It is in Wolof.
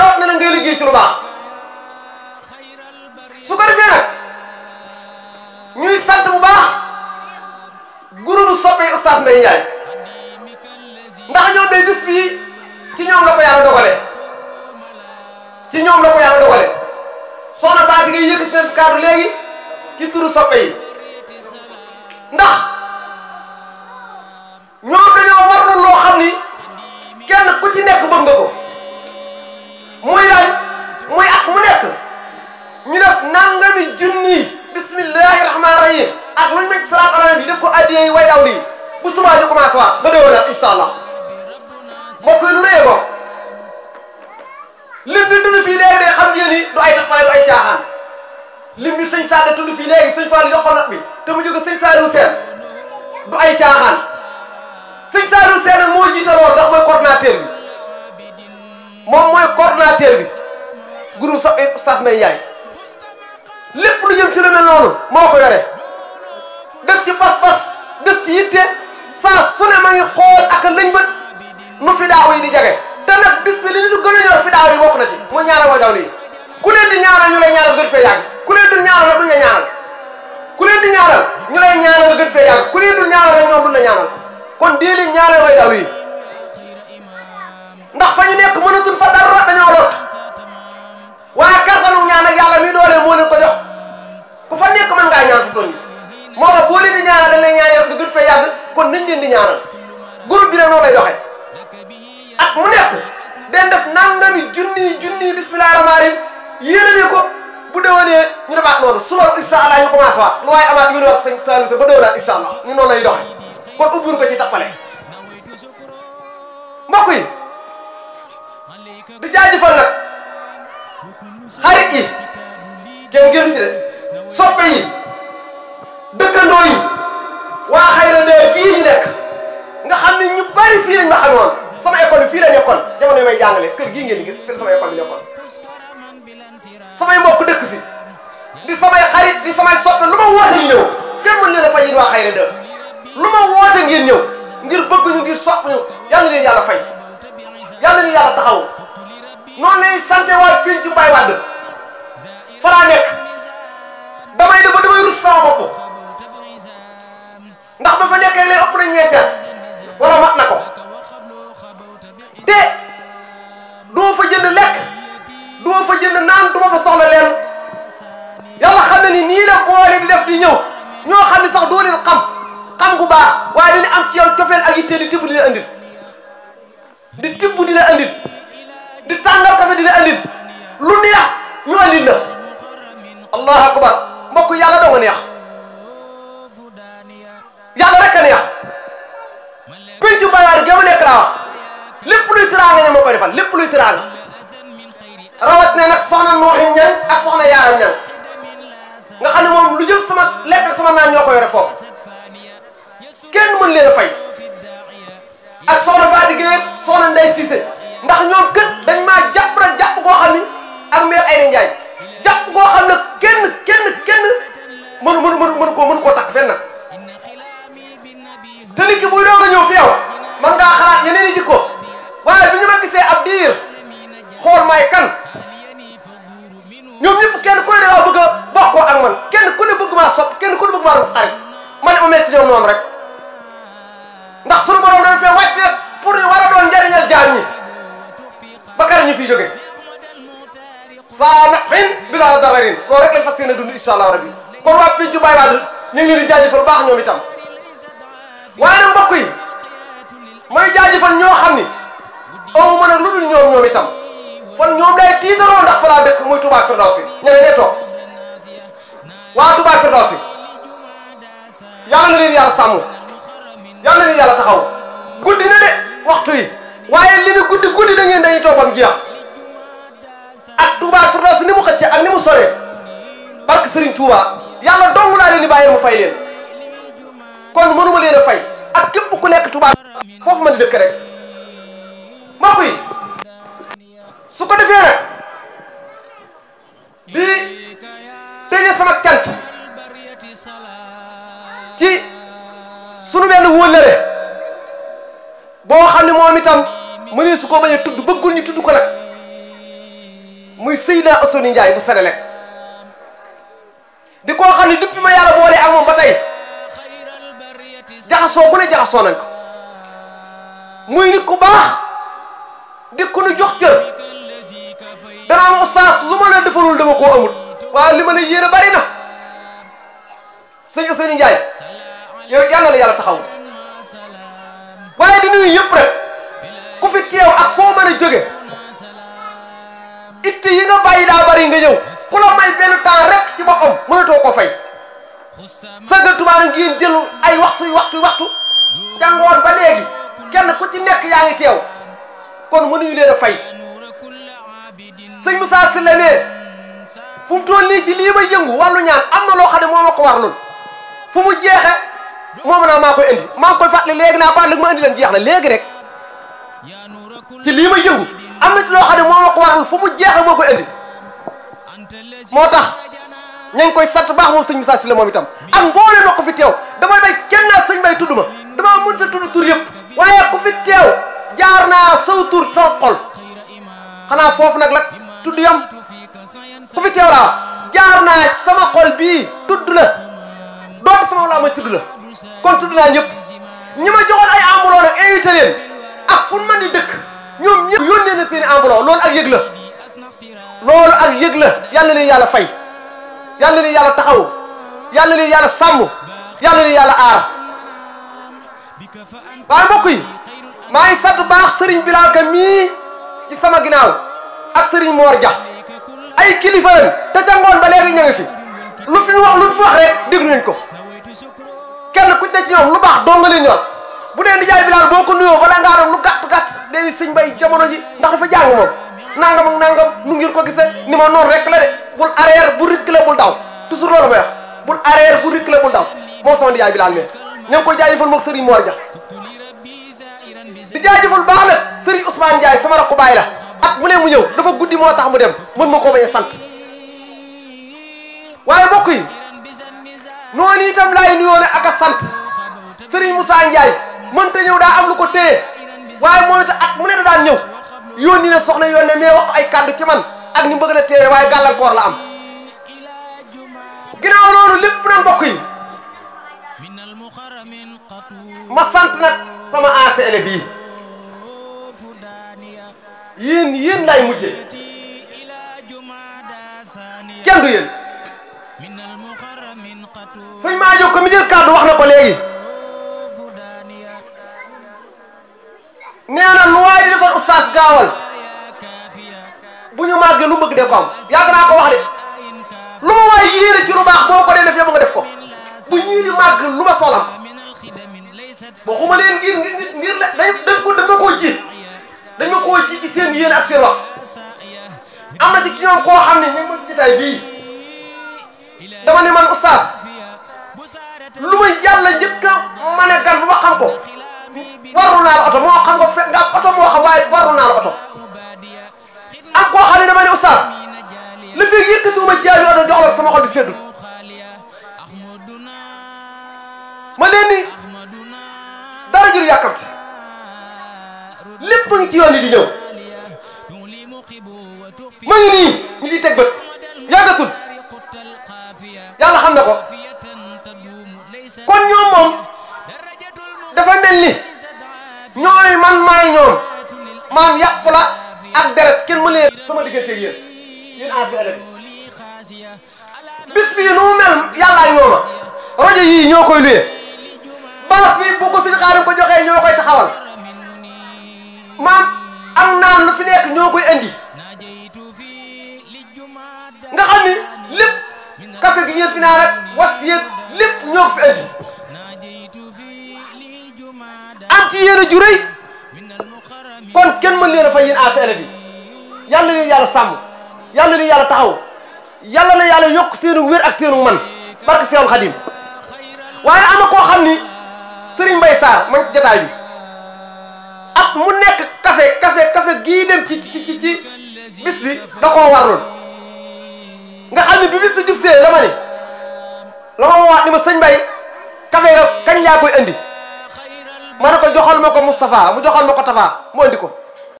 rawat na ngay liggéey ci lu baax su ko defee nag ñuy sant bu baax groupe soppe Oustaz Mbaye Ndiaye ndax ñoom day bis bii ci ñoom la ko yàlla dogale ci ñoom la ko yàlla dogale soxna Fatou ngay yëkkati na kaddu léegi ci turu soppe yi ndax ñoom dañoo warlu loo xam ni kenn ku ci nekk bëgg nga ko muy lan muy at mu nekk ñu def nangami junni bismillahi rahmaani rahim ak luñ mecc salaatu ala nabi def ko addiyee way daw lii bu subaa ñu commencé waat ba déwénaat incha allah mbokk yi lu rëy ko lim bi tudd fii léegi de xam ngeen ni du ay taxawaay du ay caaxaan lim bi sëñ Saada tudd fii léegi sëñ Fall yokkal nag bi te mu jóge sëñ Saliou Sène du ay caaxaan sëñ Saliou Sène moo jiite loolu ndax mooy coordinateur bi moom mooy coordinateur bi groupe sa Oustaz Mbaye Ndiaye lépp lu jëm ci lu mel noonu moo ko yore def ci pas-pas def ci yitte saa su ne ma ngi xool ak lañ bët nu fi daaw yi di jage te nag bis bi li ñu gën a ñor fi daaw yi bokk na ci mu ñaanal mooy daw lii ku leen di ñaanal ñu lay ñaanal gën fee yàgg ku leen dul ñaanal la duñ la ñaanal ku leen di ñaanal ñu lay ñaanal gën fee yàgg ku leen dul ñaanal rek ñoom duñ la ñaanal kon dee leen ñaanal mooy daw yi ndax fa ñu nekk mënatul fa dara dañoo lot waaye kartanu ñaan ak yàlla mi doole moo leen ko jox ku fa nekk mën ngaa ñaan fi toll nii moo tax boo leen di ñaanal dañ lay ñaanal nga gën fee yàgg kon nañ leen di ñaanal groupe bi nag noonu lay doxee at mu nekk den def nangami junni bismillahi rahmaani rahim yéene ko bu déwénee ñu defaat noonu suba incha allah ñu commencé waat lu waaye amaat yónni waat sëñ Saliou Sène ba déwénaat incha allah ñu noonu lay doxee kon ubbiwuñ ko ci tappale mbokk yi di jaajëfal nag xarit yi kenn gënu ci de soppe yi dëkkandoo yi waa Xayra de kii ñu nekk nga xam ne ñu bari fii lañ ma xamoon sama école bi fii la nekkoon jamono yi may jàngale kër gii ngeen di gis fii sama école bi nekkoon samay mbokk dëkk fi di samay xarit di samay soppe lu ma woote ñu ñëw kenn mën leen a fay yéen waa Xayra de lu ma woote ngeen ñëw ngir bëgg ñu ngir sopp ñu yàlla leen yàlla fay yàlla leen yàlla taxaw noonu lay sante waa fii ci Baye Wade fa laa nekk damay de ba damay rus sama bopp ndax ba fa nekkee lay ëpp na ñeenteel wala mat na ko te duma fa jënd lekk duma fa jënd naan duma fa soxla leen yàlla xam na ni nii la boole di def di ñëw ñoo xam ne sax doo leen xam gu baax waaye dañu am ci yow cofeel ak yitte di tibb di la andil di tibb di la andil di tàngal kafe di la andil lu neex ñu andil la allahu akbar mbokk yàlla doo nga neex yàlla rek a neex pencu Bayaar ga ma nekk laa wax lépp luy teraanga ña ma ko defal lépp luy teraanga rawat ne nag soxna Nooxi Ñang ak soxna Yaaram Ñang nga xam ne moom lu jëm sama lekk ak sama naan ñoo ko yore foofu kenn mën leen a fay ak soxna Fatou Gueye soxna Ndeye Cissé ndax ñoom kët dañ maa jàpp rek jàpp koo xam ni ak mère Ayda Ndiaye jàpp koo xam ne kenn mënu koo takk fenn nag te nit ki buy doog a ñëw fi yow man ngaa xalaat yeneen i jikko waaye bi ñu ma gisee ab diir xool maay kan ñoom ñëpp kenn ku ne da bëgg a bokkoo ak man kenn ku ne bëgg maa sopp kenn ku ne bëgg maa def xarit man ma mel ci ñoom noonu rek ndax sunu borom dañ fee wàcc nag pour ñu war a doon njariñal jaam ñi ba kar ñu fiy jóge saa nafin bi la dararin loolu rek lañ fas yéene dund incha allah rabbi kon waa Pincu Baye Wade ñu ngi leen di jaajëfal bu baax ñoom itam waaye nag mbokk yi may jaajëfal ñoo xam ni amu ma nag lu dul ñoom itam kon ñoom day tiitaroo ndax fa laa dëkk muy Touba Firdawsi ña ne dee toog waa Touba Firdawsi yàlla na leen yàlla sàmm yàlla na leen yàlla taxaw guddi na de waxtu yi waaye li mu guddi da ngeen dañuy toog bam jeex ak Touba Firdawsi ni mu xëcce ak ni mu soree barke Serigne Touba yàlla dong laa leen di bàyyi mu fay leen kon mënuma leen a fay ak képp ku nekk Touba foofu man dëkk rek mbokk yi su ko defee rek di tëje sama cant ci sunu benn wóllëre boo xam ne moom itam mënee su ko bañ a tudd bëggul ñu tudd ko nag muy Seydina Ousseynou Ndiaye bu Sénélec di koo xam ne depuis ma yàlla boole ak moom ba tey jaxasoo bu ne jaxasoo nañ ko muy nit ku baax di ku nu jox cër danaa ma oustaz lu ma la defalul dama koo amul waaye li ma la yéene bari na sëñ Ousseynou Ndiaye yow yàlla la yàlla taxaw waaye di nuyu yëpp rek ku fi teew ak foo mën a jóge itte yi nga bàyyi daa bari nga ñëw ku la may benn temps rek ci boppam mënatoo ko fay sëggantumaa na ngeen jël ay waxtu jàngoon ba léegi kenn ku ci nekk yaa ngi teew kon mënuñu leen a fay sëñ Moussa Sylla mee fu mu toll nii ci lii may yëngu wàllu ñaan am na loo xam ne moo ma ko war loolu fu mu jeexe moom naa maa koy indi maa ngi koy fàttali léegi naa ko ma indi leen jeex na léegi rek ci lii may yëngu am na ci loo xam ne moo ma ko waral fu mu jeexe moo koy indi moo tax ña ngi koy sant baax moom sëñ Moussa Sylla moom itam ak mboolem ko fi teew damay bay kenn naa sëñ bay tudd ma damaa mënta tudd tur yëpp waaye ku fi teew jaar naa saw tur sama xol xanaa foofu nag la tudd yam ku fi teew laa jaar naa ci sama xol bii tudd la dootu sama laa may tudd la kon tudd naa ñëpp ñi ma joxoon ay ambuloo nag invité leen ak fu mën di dëkk ñoom ñëpp yónnee na seen i ambuloo loolu ak yëg la loolu ak yëg la yàlla leen yàlla fay yàlla leen yàlla taxaw yàlla leen yàlla sàmm yàlla leen yàlla aar waaye mbokk yi maa ngi sant baax Serigne Bilal Ka mii ci sama ginnaaw ak Serigne Mor Dia ay kilifa lañ te jàngoon ba léegi ña ngi fi lu fi wax rek déglu nañ ko kenn ku ne ci ñoom lu baax doo nga leen ñor bu dee nijaay Bilal boo ko nuyoo bala ngaa doon lu gàtt léegi sëñ bay jamono ji ndax dafa jàng moom nangam ak nangam nu ngir ko gis ni ma noonu rek la de bul arrière bu reculer bul daw toujours loolu may wax bul arrière bu reculer bul daw moo sama nijaay Bilal mais ña ngi koy jaajëfal moog Serigne Mor Dia di jaajëfal baax nag Serigne Ousmane Ndiaye sama rakku baay la at mu ne mu ñëw dafa guddi moo tax mu dem mën ma koo bañ a sant waaye mbokk yi noonu itam laay nuyoo ne ak a sant Serigne Moussa Ndiaye mënta ñëw daa am lu ko téye waaye mooy ta at mu ne da daan ñëw yónni na soxna yónnee mais wax ay kàddu ci man ak ni mu bëgg a téye waaye gàllankoor la am ginnaaw loolu lépp nag mbokk yi ma sant nag sama ancien élève yi yéen laay mujjee kenn du yéen sëñ maa jóg ko mi jël kàddu wax na ko léegi nee na lu waay di defal oustaz gaawal bu ñu màggee lu bëgg de ko am yàgg naa ko wax de lu ma waay yéene ci lu baax boo ko dee def yow nga def ko bu ñii di màgg lu ma solam waxuma leen ngir la dañ ma koo ji ci seen yéene ak seen wax am na ci ñoom koo xam ne ñu ngi ma jotaay bii dama ne man oustaz lu ma yàlla njëkk a mën a gan bu ma xam ko waru naa la oto moo xam nga fekk nga am oto moo xam waaye waru naa la oto am koo xam ne dama ne oustaz li fi yëkkatiwuma jaabi oto jox la sama xol bi seddu ma leen ni dara jur yàkkamti lépp ngi ci yoon yi di ñëw ma ngi nii ñu ciy teg bët yàggatul yàlla xam na ko kon ñoom moom dafa mel ni ñooy man maay ñoom maam yàqu la ak deret kenn mën leen sama digganteeg yéen affaire bis bii nu mu mel yàllaa ñooma rajo yii ñoo koy luye baas bi bu ko suñu xaarim ko joxee ñoo koy taxawal maam am naan lu fi nekk ñoo koy indi nga xam ni lépp café gi ngeen fi naan rek was yéeg lépp ñoo ko fi indi am ci yéen a ju rëy kon kenn mën leen a fay yéen affaire bi yàlla leen yàlla sàmm yàlla leen yàlla taxaw yàlla na yàlla yokk seenu wér ak seenu man barke Seexul Xadim waaye am na koo xam ni Serigne Mbaye Sarr man jataay bi at mu nekk café gii dem ci bis bi da koo warloon nga xam ne bi bis bi jub see la ma ne la ma woowaat ni ma sëñ Mbaye café ga kañ laa koy andi ma ne ko joxal ma ko Moustapha mu joxal ma ko Tafa mu andi ko